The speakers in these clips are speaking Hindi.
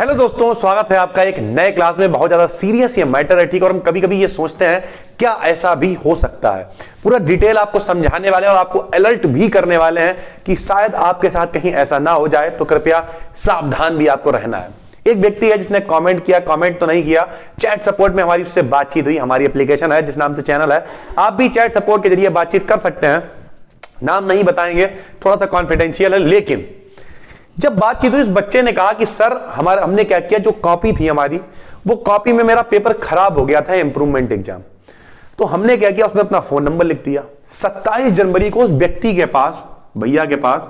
हेलो दोस्तों, स्वागत है आपका एक नए क्लास में। बहुत ज्यादा सीरियस ये मैटर है, ठीक। और हम कभी कभी ये सोचते हैं क्या ऐसा भी हो सकता है। पूरा डिटेल आपको समझाने वाले हैं और आपको अलर्ट भी करने वाले हैं कि शायद आपके साथ कहीं ऐसा ना हो जाए, तो कृपया सावधान भी आपको रहना है। एक व्यक्ति है जिसने कमेंट किया, कमेंट तो नहीं किया, चैट सपोर्ट में हमारी उससे बातचीत हुई। हमारी एप्लीकेशन है जिस नाम से चैनल है, आप भी चैट सपोर्ट के जरिए बातचीत कर सकते हैं। नाम नहीं बताएंगे, थोड़ा सा कॉन्फिडेंशियल है। लेकिन जब बातचीत हुई, उस बच्चे ने कहा कि सर हमने क्या किया, जो कॉपी थी हमारी, वो कॉपी में मेरा पेपर खराब हो गया था, इंप्रूवमेंट एग्जाम। तो हमने क्या किया, उसमें अपना फोन नंबर लिख दिया। 27 जनवरी को उस व्यक्ति के पास, भैया के पास,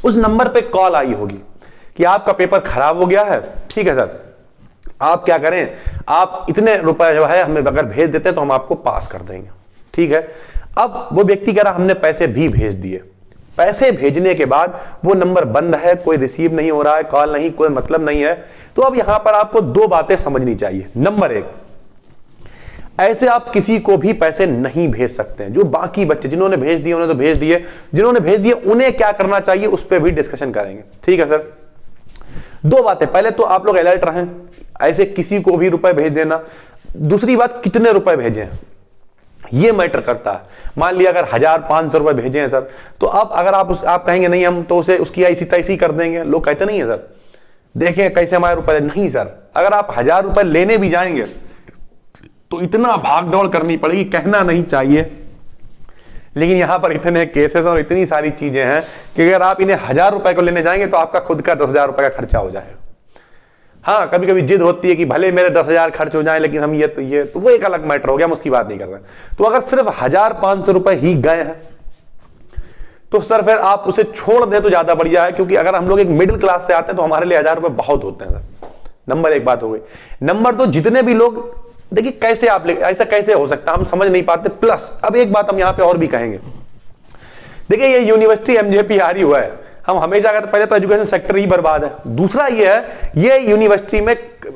उस नंबर पे कॉल आई होगी कि आपका पेपर खराब हो गया है, ठीक है सर, आप क्या करें, आप इतने रुपए जो है हमें अगर भेज देते तो हम आपको पास कर देंगे, ठीक है। अब वो व्यक्ति कह रहा हमने पैसे भी भेज दिए। पैसे भेजने के बाद वो नंबर बंद है, कोई रिसीव नहीं हो रहा है, कॉल नहीं, कोई मतलब नहीं है। तो अब यहां पर आपको दो बातें समझनी चाहिए। नंबर एक, ऐसे आप किसी को भी पैसे नहीं भेज सकते हैं। जो बाकी बच्चे जिन्होंने भेज दिए उन्हें तो भेज दिए, जिन्होंने भेज दिए उन्हें क्या करना चाहिए उस पर भी डिस्कशन करेंगे, ठीक है सर। दो बातें, पहले तो आप लोग अलर्ट रहें, ऐसे किसी को भी रुपए भेज देना। दूसरी बात, कितने रुपए भेजें ये मैटर करता है। मान लिया अगर 1500 रुपए भेजे हैं सर, तो अब अगर आप कहेंगे नहीं हम तो उसे उसकी ऐसी तैसी कर देंगे, लोग कहते नहीं है सर देखें कैसे हमारे रुपए। नहीं सर, अगर आप 1000 रुपए लेने भी जाएंगे तो इतना भाग दौड़ करनी पड़ेगी, कहना नहीं चाहिए, लेकिन यहां पर इतने केसेस और इतनी सारी चीजें हैं कि अगर आप इन्हें 1000 रुपए को लेने जाएंगे तो आपका खुद का 10,000 रुपए का खर्चा हो जाएगा। हाँ, कभी कभी जिद होती है कि भले मेरे 10,000 खर्च हो जाए लेकिन हम ये तो वो एक अलग मैटर हो गया, हम उसकी बात नहीं कर रहे। तो अगर सिर्फ 1500 रुपए ही गए हैं तो सर फिर आप उसे छोड़ दें तो ज्यादा बढ़िया है, क्योंकि अगर हम लोग एक मिडिल क्लास से आते हैं तो हमारे लिए 1000 रुपए बहुत होते हैं सर। नंबर एक बात हो गई। नंबर दो, जितने भी लोग, देखिए कैसे आप ऐसा कैसे हो सकता है, हम समझ नहीं पाते। प्लस अब एक बात हम यहां पर और भी कहेंगे, देखिए ये यूनिवर्सिटी MJPRE हुआ है, हम हमेशा कहते पहले तो एजुकेशन सेक्टर ही बर्बाद है। दूसरा ये है, ये यूनिवर्सिटी में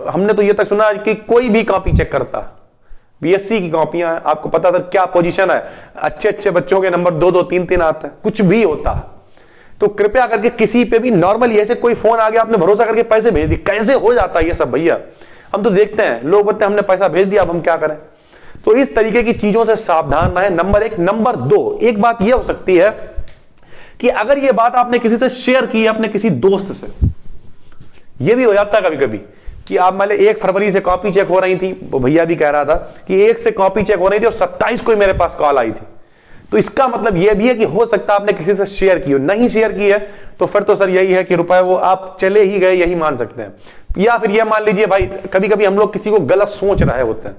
हमने तो ये तक सुना कि कोई भी कॉपी चेक करता, BSc की कॉपियां हैं, आपको पता सर क्या पोजीशन है, अच्छे अच्छे बच्चों के नंबर 2-2 3-3 आते हैं, कुछ भी होता है। तो कृपया करके किसी पे भी नॉर्मली ऐसे कोई फोन आ गया, आपने भरोसा करके पैसे भेज दिए, कैसे हो जाता है ये सब भैया। हम तो देखते हैं लोग बोलते हैं हमने पैसा भेज दिया, अब हम क्या करें। तो इस तरीके की चीजों से सावधान रहें, नंबर एक। नंबर दो, एक बात यह हो सकती है कि अगर ये बात आपने किसी से शेयर की है, अपने किसी दोस्त से, ये भी हो जाता है कभी कभी कि आप मान लीजिए 1 फरवरी से कॉपी चेक हो रही थी, वो भैया भी कह रहा था कि 1 से कॉपी चेक हो रही थी और 27 को ही मेरे पास कॉल आई थी। तो इसका मतलब यह भी है कि हो सकता है आपने किसी से शेयर की हो। नहीं शेयर की है तो फिर तो सर यही है कि रुपए वो आप चले ही गए, यही मान सकते हैं। या फिर यह मान लीजिए भाई, कभी कभी हम लोग किसी को गलत सोच रहे होते हैं,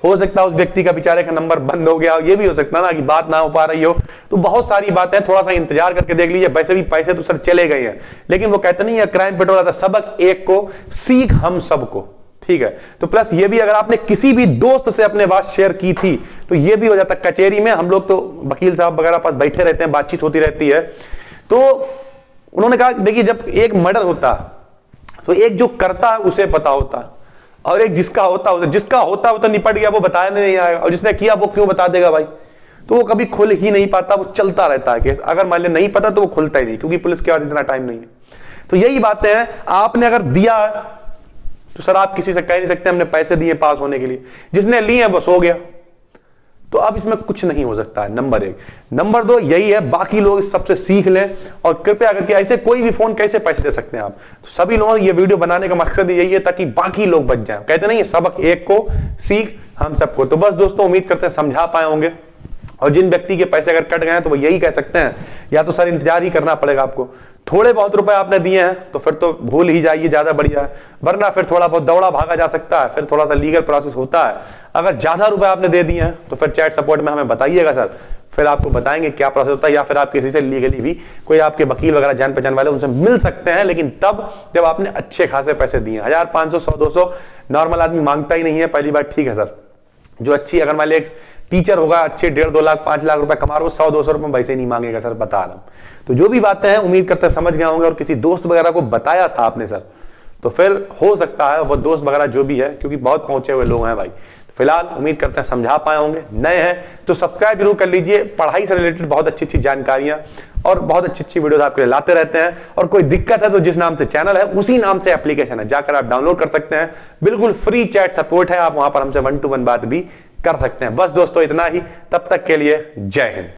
हो सकता है उस व्यक्ति का बेचारे का नंबर बंद हो गया, ये भी हो सकता है ना कि बात ना हो पा रही हो। तो बहुत सारी बातें, थोड़ा सा इंतजार करके देख लीजिए। वैसे भी पैसे तो सर चले गए हैं, लेकिन वो कहते नहीं है क्राइम पेट्रोल था, सबक एक को सीख हम सबको, ठीक है। तो प्लस ये भी, अगर आपने किसी भी दोस्त से अपने बात शेयर की थी तो ये भी हो जाता। कचहरी में हम लोग तो वकील साहब वगैरह पास बैठे रहते हैं, बातचीत होती रहती है। तो उन्होंने कहा देखिए जब एक मर्डर होता तो एक जो करता है उसे पता होता, और एक जिसका होता है वो तो निपट गया, वो बताया नहीं आएगा, और जिसने किया वो क्यों बता देगा भाई। तो वो कभी खुल ही नहीं पाता, वो चलता रहता है केस। अगर मान लिया नहीं पता तो वो खुलता ही नहीं, क्योंकि पुलिस के पास इतना टाइम नहीं है। तो यही बातें हैं, आपने अगर दिया तो सर आप किसी से कह नहीं सकते हमने पैसे दिए पास होने के लिए, जिसने लिए बस हो गया। तो अब इसमें कुछ नहीं हो सकता है, नंबर एक। नंबर दो यही है, बाकी लोग इस सबसे सीख लें और कृपया करके ऐसे कोई भी फोन कैसे पैसे दे सकते हैं आप। तो सभी लोगों ये वीडियो बनाने का मकसद यही है ताकि बाकी लोग बच जाएं। कहते नहीं है सबक एक को सीख हम सबको। तो बस दोस्तों, उम्मीद करते हैं समझा पाए होंगे। और जिन व्यक्ति के पैसे अगर कट गए हैं तो वो यही कह सकते हैं, या तो सर इंतजार ही करना पड़ेगा आपको। थोड़े बहुत रुपए आपने दिए हैं तो फिर तो भूल ही जाइए, ज्यादा बढ़िया है। वरना फिर थोड़ा बहुत दौड़ा भागा जा सकता है, फिर थोड़ा सा लीगल प्रोसेस होता है। अगर ज्यादा रुपए आपने दे दिए हैं तो फिर चैट सपोर्ट में हमें बताइएगा सर, फिर आपको बताएंगे क्या प्रोसेस होता है। या फिर आप किसी से लीगली भी, कोई आपके वकील वगैरह जान पहचान वाले, उनसे मिल सकते हैं, लेकिन तब जब आपने अच्छे खासे पैसे दिए। 1500, 100, 200 नॉर्मल आदमी मांगता ही नहीं है, पहली बात, ठीक है सर। जो अच्छी, अगर मान लिया टीचर होगा, अच्छे 1.5-2 लाख 5 लाख रुपए कमा रहा हो, 100-200 रुपए वैसे नहीं मांगेगा सर, बता रहा हूं। तो जो भी बातें हैं उम्मीद करते हैं समझ गए होंगे, और किसी दोस्त वगैरह को बताया था आपने सर, तो फिर हो सकता है वो दोस्त वगैरह जो भी है, क्योंकि बहुत पहुंचे हुए लोग हैं भाई, फिलहाल उम्मीद करते हैं समझा पाए होंगे। नए हैं तो सब्सक्राइब जरूर कर लीजिए। पढ़ाई से रिलेटेड बहुत अच्छी जानकारियां और बहुत अच्छी वीडियोस आपके लिए लाते रहते हैं। और कोई दिक्कत है तो जिस नाम से चैनल है उसी नाम से एप्लीकेशन है, जाकर आप डाउनलोड कर सकते हैं। बिल्कुल फ्री चैट सपोर्ट है, आप वहां पर हमसे 1-to-1 बात भी कर सकते हैं। बस दोस्तों इतना ही, तब तक के लिए जय हिंद।